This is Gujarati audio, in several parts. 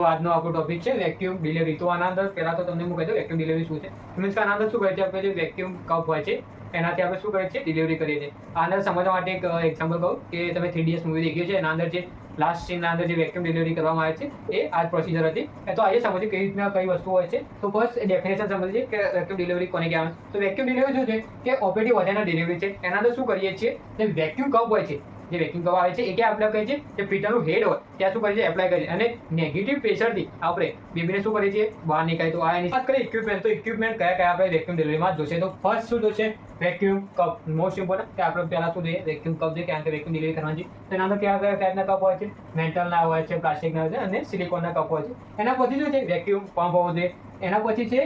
તો આજનો આપણો ટોપિક છે વેક્યુમ ડિલિવરી. તો આના અંદર પહેલા તો તમને હું કહી દઉં વેક્યુમ ડિલિવરી શું છે. મીન્સ કે આના અંદર શું કહે છે, આપણે જે વેક્યુમ કપ હોય છે એનાથી આપણે શું કરીએ છીએ, ડિલિવરી કરીએ છીએ. આના અંદર સમજવા માટે એક એક્ઝામ્પલ કહું કે તમે 3DS મૂવી દેખ્યું છે, એના અંદર જે લાસ્ટ સીનના અંદર જે વેક્યુમ ડિલિવરી કરવામાં આવે છે એ આ જ પ્રોસિજર હતી. તો આજે સમજીએ કઈ રીતના કઈ વસ્તુ હોય છે. તો ફર્સ્ટ ડેફિનેશન સમજીએ કે વેક્યુમ ડિલિવરી કોને કહેવાય. તો વેક્યુમ ડિલિવરી શું છે કે ઓપરેટિવ વધારાના ડિલિવરી છે. એના અંદર શું કરીએ છીએ, જે વેક્યુમ કપ હોય છે, જે વેક્યુમ કપ આવે છે એ કે આપણે કહીએ છીએ કે ફિટરનું હેડ હોય ત્યાં શું કરીએ છીએ, એપ્લાય કરીએ અને નેગેટિવ પ્રેશરથી આપણે બેબીને શું કરીએ છીએ, બહાર નીકળે. તો આ એની વાત કરીએ ઇક્વિપમેન્ટ. તો ઇક્વિપમેન્ટ કયા કયા આપણે વેક્યુમ ડિલિવરીમાં જોશે. તો ફર્સ્ટ શું જોશે, વેક્યુમ કપ. મોસ્ટ ઇમ્પોર્ટન્ટ કે આપણે પહેલા શું જોઈએ, વેક્યુમ કપ છે, કારણ કે વેક્યુમ ડિલિવરી કરવાની છે. તો એના અંદર કયા કયા ટાઈપના કપ હોય છે, મેટલના હોય છે, પ્લાસ્ટિકના હોય છે અને સિલિકોનના કપ હોય છે. એના પછી શું છે, વેક્યુમ પંપ હોવો જોઈએ. એના પછી છે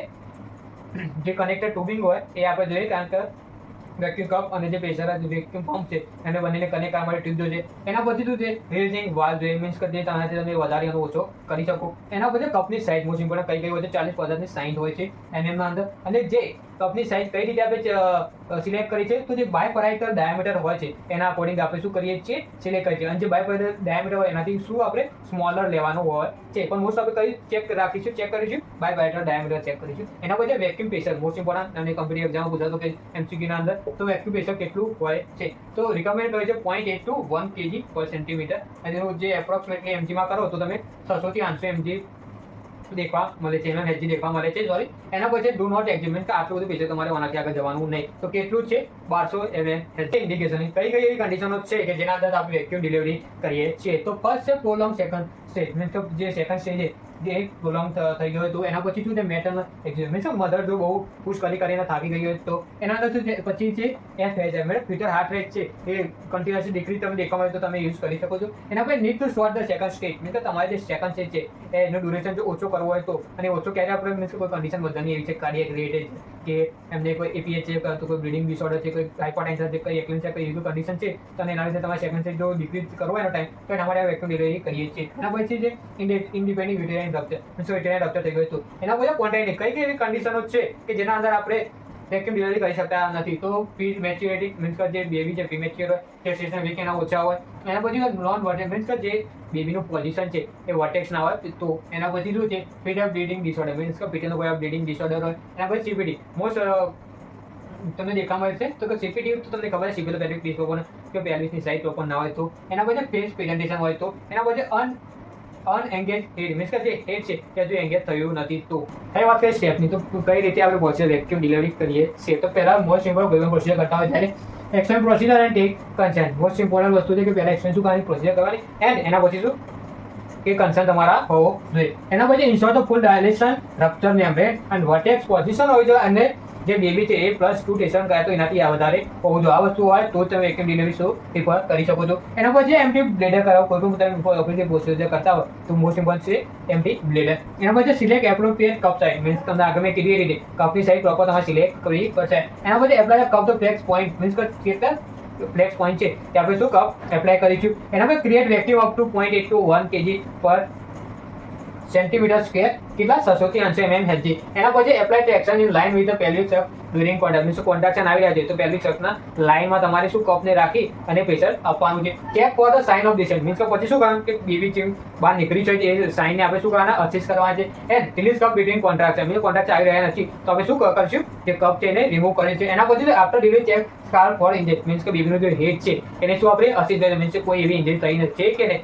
જે કનેક્ટેડ ટ્યુબિંગ હોય એ આપણે જોઈએ, કારણ કે વેક્યુમ કપ અને જે પ્રેશર વેક્યુમ પંપ છે એને બંનેને કનેક્ટ કરવા માટે ટ્યુબ જોઈએ. એના પછી શું છે, રિલીઝિંગ વાલ્વ જોઈએ. મીન્સ કે જે તેનાથી તમે વધારે અને ઓછો કરી શકો. એના પછી કપની સાઇઝ મોસ્ટ ઇમ્પોર્ટન્ટ કઈ કઈ હોય છે, 40-50ની સાઇઝ હોય છે એમએમના અંદર. અને જે કપની સાઇઝ કઈ રીતે આપણે સિલેક્ટ કરી છે, તો જે બાયપરાઇટર ડાયામીટર હોય છે એના અકોર્ડિંગ આપણે શું કરીએ છીએ, સિલેક્ટ કરીએ છીએ. અને જે બાયપરાઇટર ડાયામીટર હોય એનાથી શું આપણે સ્મોલર લેવાનું હોય છે. પણ મોસ્ટ આપણે કઈ ચેક રાખીશું, ચેક કરીશું, બાયપરાઇટર ડાયામીટર ચેક કરીશું. એના પછી વેક્યુમ પ્રેશર મોસ્ટ ઇમ્પોર્ટન્ટ, અને કમ્પિટિવ એક્ઝામ પૂછાતો કે એમસીક્યુના અંદર. તો વેક્યુમ પ્રેશર કેટલું હોય છે, તો રિકમેન્ડ હોય છે 0.8 to 1 kg/cm. અને જે એપ્રોક્સિમેટલી એમજીમાં કરો તો તમે 600 થી 800 mg દેખવા મળે છે, એમાં હેજી દેખવા મળે છે. સોરી, એના પછી ડુ નોટ એક્ઝિમેન્ટ, કે આટલું બધું પ્રેશર તમારે ઓનાથી આગળ જવાનું નહીં. તો કેટલું છે, 1200 mm ઇન્ડિકેશન. કઈ કઈ એવી કન્ડિશનો છે કે જેના અંદર આપણે વેક્યુમ ડિલિવરી કરીએ છીએ. તો ફર્સ્ટ છે પ્રોલોંગ સેકન્ડ સ્ટેજ. મીન્સ કે જે સેકન્ડ સ્ટેજ છે જે પ્રોલોંગ થઈ ગયો હોય તો એના પછી શું છે, મેટલ એક્ઝિમેન્ટ. મીન્સ મધર જો બહુ પુશ કરીને થાકી ગઈ હોય તો એના અંદર શું છે, પછી છે FHI, મતલબ ફ્યુચર હાર્ટ રેટ છે એ કન્ટિન્યુઅસલી ડિક્રીઝ તમે દેખવા મળે તો તમે યુઝ કરી શકો છો. એના પછી need to short the second stage. Means કે તમારે જે સેકન્ડ સ્ટેજ છે એનો ડ્યુરેશન જો ઓછો કરવો હોય તો. અને ઓછો ક્યારે આપણે, મીન્સ કોઈ કન્ડિશન બધાની એવી છે, કાર્ડિયક રિલેટેડ કે એમને કોઈ એપીએચ છે, તો કોઈ બ્લીડિંગ ડિસઓર્ડર છે, કોઈ હાઇપરટેન્શન છે, કોઈ એક્લિન છે, કોઈ એવી કન્ડિશન છે, તો એના લીધે તમારે સેકન્ડ સ્ટેજ જો ડિક્રીઝ કરવો એનો ટાઈમ, તો એના માટે વેક્યુમ ડિલિવરી કરીએ છીએ. એના પછી છે ઇન્ડિપેન્ડન્ટ યુટેરાઇન રપ્ચર. મીન્સ યુટેરાઇન રપ્ચર થઈ ગયું હતું. એના પછી કોન્ટ્રાઇન્ડિકેશન. કઈ કઈ એવી કન્ડિશનો છે કે જેના અંદર આપણે વેક્યુમ ડિલિવરી કરી શકતા નથી. તો પ્રી મેચ્યોરિટી, મીન્સ કે જે બેબી છે પ્રીમેચ્યોર હોય, gestation વીક એના ઓછા હોય. એના પછી નોન વર્ટેક્સ, મીન્સ કે જે બેબીનું પોઝિશન છે એ વર્ટેક્સ ના હોય. તો એના પછી શું છે, ફીટલ બ્લીડિંગ ડિસઓર્ડર. મીન્સ કે ફીટલનો કોઈ બ્લીડિંગ ડિસઓર્ડર હોય. એના પછી સીપીટી. મોસ્ટ તમને દેખવા મળે છે તો કે સીપીટી તો તમને ખબર છે, સિમ્પલ પેલ્વિક ડિસઓર્ડર, કે પેલ્વિસની સાઇઝ ઓપન ના હોય તો. એના પછી ફેસ પ્રેઝન્ટેશન હોય તો. એના પછી અનએંગેજ હેડ, મીન્સ કે જે હેડ છે તે હજુ એંગેજ થયું નથી. તો એ વાત કઈ સ્ટેપની, તો કઈ રીતે આપણે પ્રોસેસ વેક્યુમ ડિલિવરી કરીએ છીએ. તો પહેલા મોસ્ટ ઇમ્પોર્ટન્ટ પ્રોસિજર કરતા હોય ત્યારે explain procedure and take consent. Most important વસ્તુ છે કે પહેલા એક્સપેન શું કરવાની, પ્રોસિજર કરવાની, એન્ડ એના પછી શું કે કન્સર્ન તમારા હોવો જોઈએ. એના પછી ensure the full dilation rupture membrane and vertex position હોવી જોઈએ. અને જે બેબી છે એ +2 ટેસ્ટન કરે તો એનાથી વધારે હોવું જોઈએ. આ વસ્તુ હોય તો તમે વેક્યુમ ડિલિવરી શો પ્રિફર કરી શકો છો. એના પછી એમટી બ્લેડર કરાવો. કોઈ પણ તમે ઓપરેટિવ પ્રોસિજર કરતા હોય તો મોસ્ટ ઇમ્પોર્ટન્ટ છે એમટી બ્લેડર. એના પછી select appropriate cup size. Means તમને આગળ મેં કીધી એ રીતે કપની સાઇઝ પ્રોપર તમારે સિલેક્ટ કરવી પડશે. એના પછી apply cup the flex point. Means કે કેટલા ફ્લેક્સ પોઈન્ટ છે કે આપણે શું કપ એપ્લાય કરીશું. એના પછી create vacuum up to 0.8 to 1 kg/cm², કેટલા 600 થી 800 mm હેજી. એના પછી apply traction in line with the pelvic surf during contraction. Means contraction આવી રહ્યા છે તો પેલ્વિક સર્ફના લાઇનમાં તમારે શું કપને રાખી અને પ્રેશર આપવાનું છે. Check for the sign of descent. Means કે પછી શું કરવાનું કે બેબી જેમ બહાર નીકળી છે એ સાઇનને આપણે શું કરવાના, અસિસ્ટ કરવાના છે. And release cup between contraction. Means contraction આવી રહ્યા નથી તો આપણે શું કરશું, જે કપ છે એને રિમૂવ કરે છે. એના પછી after delivery check scar for injury. Means કે બેબીનું જે હેડ છે એને શું આપણે અસિસ્ટ કરીએ, મીન્સ કોઈ એવી ઇન્જરી થઈ નથી કે નહીં.